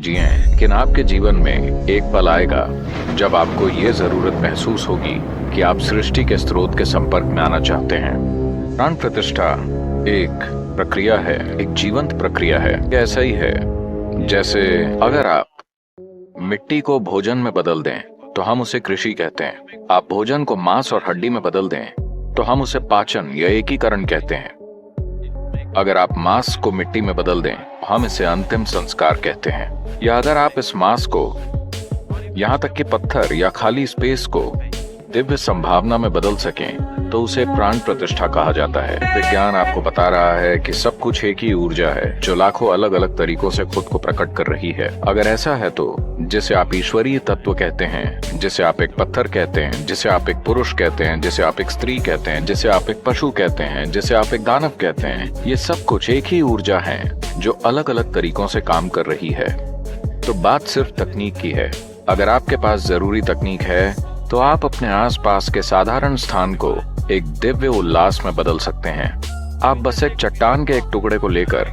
जिएं, लेकिन आपके जीवन में एक पल आएगा जब आपको ये जरूरत महसूस होगी कि आप सृष्टि के स्रोत के संपर्क में आना चाहते हैं। प्राण प्रतिष्ठा एक प्रक्रिया है, एक जीवंत प्रक्रिया है। ये ऐसा ही है जैसे अगर आप मिट्टी को भोजन में बदल दें तो हम उसे कृषि कहते हैं। आप भोजन को मांस और हड्डी में बदल दें तो हम उसे पाचन या एकीकरण कहते हैं। अगर आप मांस को मिट्टी में बदल दें हम इसे अंतिम संस्कार कहते हैं। या अगर आप इस मांस को, यहाँ तक कि पत्थर या खाली स्पेस को दिव्य संभावना में बदल सकें तो उसे प्राण प्रतिष्ठा कहा जाता है। विज्ञान आपको बता रहा है कि सब कुछ एक ही ऊर्जा है जो लाखों अलग अलग तरीकों से खुद को प्रकट कर रही है। अगर ऐसा है तो जिसे आप ईश्वरीय तत्व कहते हैं, जिसे आप एक पत्थर कहते हैं, जिसे आप एक पुरुष कहते हैं, जिसे आप एक स्त्री कहते हैं, जिसे आप एक पशु कहते हैं, जिसे आप एक दानव कहते हैं, ये सब कुछ एक ही ऊर्जा है जो अलग अलग तरीकों से काम कर रही है। तो बात सिर्फ तकनीक की है। अगर आपके पास जरूरी तकनीक है तो आप अपने आसपास के साधारण स्थान को एक दिव्य उल्लास में बदल सकते हैं। आप बस एक चट्टान के एक टुकड़े को लेकर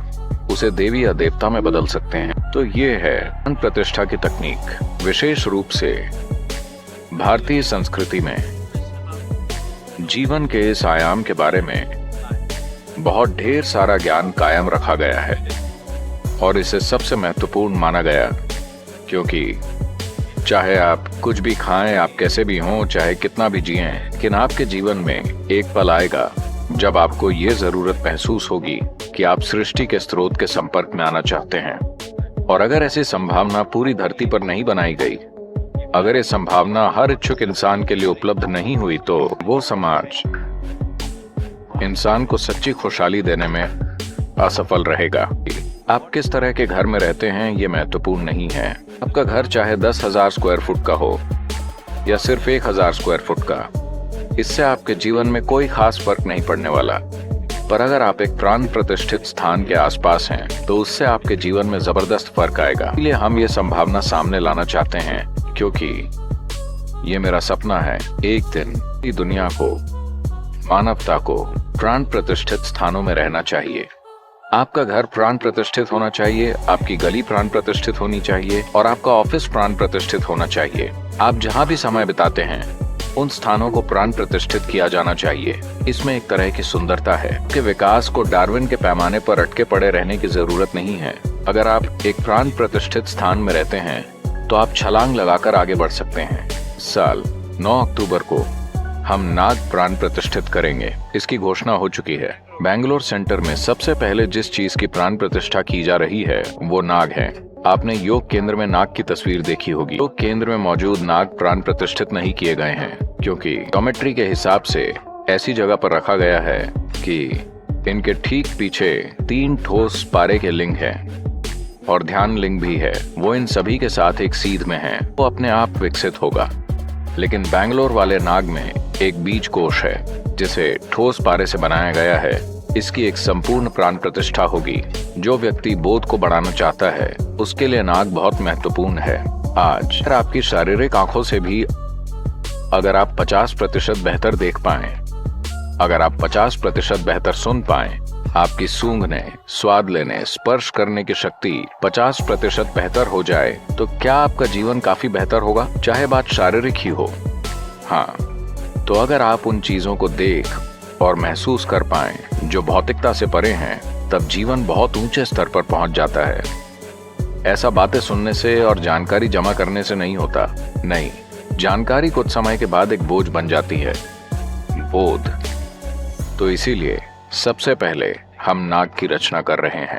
उसे देवी या देवता में बदल सकते हैं। तो ये है प्राण प्रतिष्ठा की तकनीक। विशेष रूप से भारतीय संस्कृति में जीवन के इस आयाम के बारे में बहुत ढेर सारा ज्ञान कायम रखा गया है और इसे सबसे महत्वपूर्ण माना गया, क्योंकि चाहे आप कुछ भी खाएं, आप कैसे भी हों, चाहे कितना भी जिएं, लेकिन आपके जीवन में एक पल आएगा जब आपको ये जरूरत महसूस होगी कि आप सृष्टि के स्रोत के संपर्क में आना चाहते हैं। और अगर ऐसी संभावना पूरी धरती पर नहीं बनाई गई, अगर ये संभावना हर इच्छुक इंसान के लिए उपलब्ध नहीं हुई, तो वो समाज इंसान को सच्ची खुशहाली देने में असफल रहेगा। आप किस तरह के घर में रहते हैं ये महत्वपूर्ण नहीं है। आपका घर चाहे 10,000 स्क्वायर फुट का हो या सिर्फ 1,000 स्क्वायर फुट का, इससे आपके जीवन में कोई खास फर्क नहीं पड़ने वाला। पर अगर आप एक प्राण प्रतिष्ठित स्थान के आसपास हैं तो उससे आपके जीवन में जबरदस्त फर्क आएगा। इसलिए हम ये संभावना सामने लाना चाहते हैं, क्योंकि ये मेरा सपना है एक दिन पूरी दुनिया को, मानवता को प्राण प्रतिष्ठित स्थानों में रहना चाहिए। आपका घर प्राण प्रतिष्ठित होना चाहिए, आपकी गली प्राण प्रतिष्ठित होनी चाहिए और आपका ऑफिस प्राण प्रतिष्ठित होना चाहिए। आप जहाँ भी समय बिताते हैं उन स्थानों को प्राण प्रतिष्ठित किया जाना चाहिए। इसमें एक तरह की सुंदरता है कि विकास को डार्विन के पैमाने पर अटके पड़े रहने की जरूरत नहीं है। अगर आप एक प्राण प्रतिष्ठित स्थान में रहते हैं तो आप छलांग लगाकर आगे बढ़ सकते हैं। साल 9 अक्टूबर को हम नाग प्राण प्रतिष्ठित करेंगे, इसकी घोषणा हो चुकी है। बेंगलोर सेंटर में सबसे पहले जिस चीज की प्राण प्रतिष्ठा की जा रही है वो नाग है। आपने योग केंद्र में नाग की तस्वीर देखी होगी। योग केंद्र में मौजूद नाग प्राण प्रतिष्ठित नहीं किए गए हैं क्योंकि ज्योमेट्री के हिसाब से ऐसी जगह पर रखा गया है कि इनके ठीक पीछे 3 ठोस पारे के लिंग हैं और ध्यान लिंग भी है। वो इन सभी के साथ एक सीध में है, वो अपने आप विकसित होगा। लेकिन बैंगलोर वाले नाग में एक बीज कोश है जिसे ठोस पारे से बनाया गया है। इसकी एक संपूर्ण प्राण प्रतिष्ठा होगी। जो व्यक्ति बोध को बढ़ाना चाहता है उसके लिए नाग बहुत महत्वपूर्ण है। आज अगर आपकी शारीरिक आंखों से भी अगर आप 50% बेहतर देख पाएं, अगर आप 50% बेहतर सुन पाएं, आपकी सूंघने, स्वाद लेने, स्पर्श करने की शक्ति 50% बेहतर हो जाए तो क्या आपका जीवन काफी बेहतर होगा, चाहे बात शारीरिक ही हो। हाँ, तो अगर आप उन चीजों को देख और महसूस कर पाएं जो भौतिकता से परे हैं, तब जीवन बहुत ऊंचे स्तर पर पहुंच जाता है। ऐसा बातें सुनने से और जानकारी जमा करने से नहीं होता। नहीं, जानकारी कुछ समय के बाद एक बोझ बन जाती है, बोध। तो इसीलिए सबसे पहले हम नाग की रचना कर रहे हैं।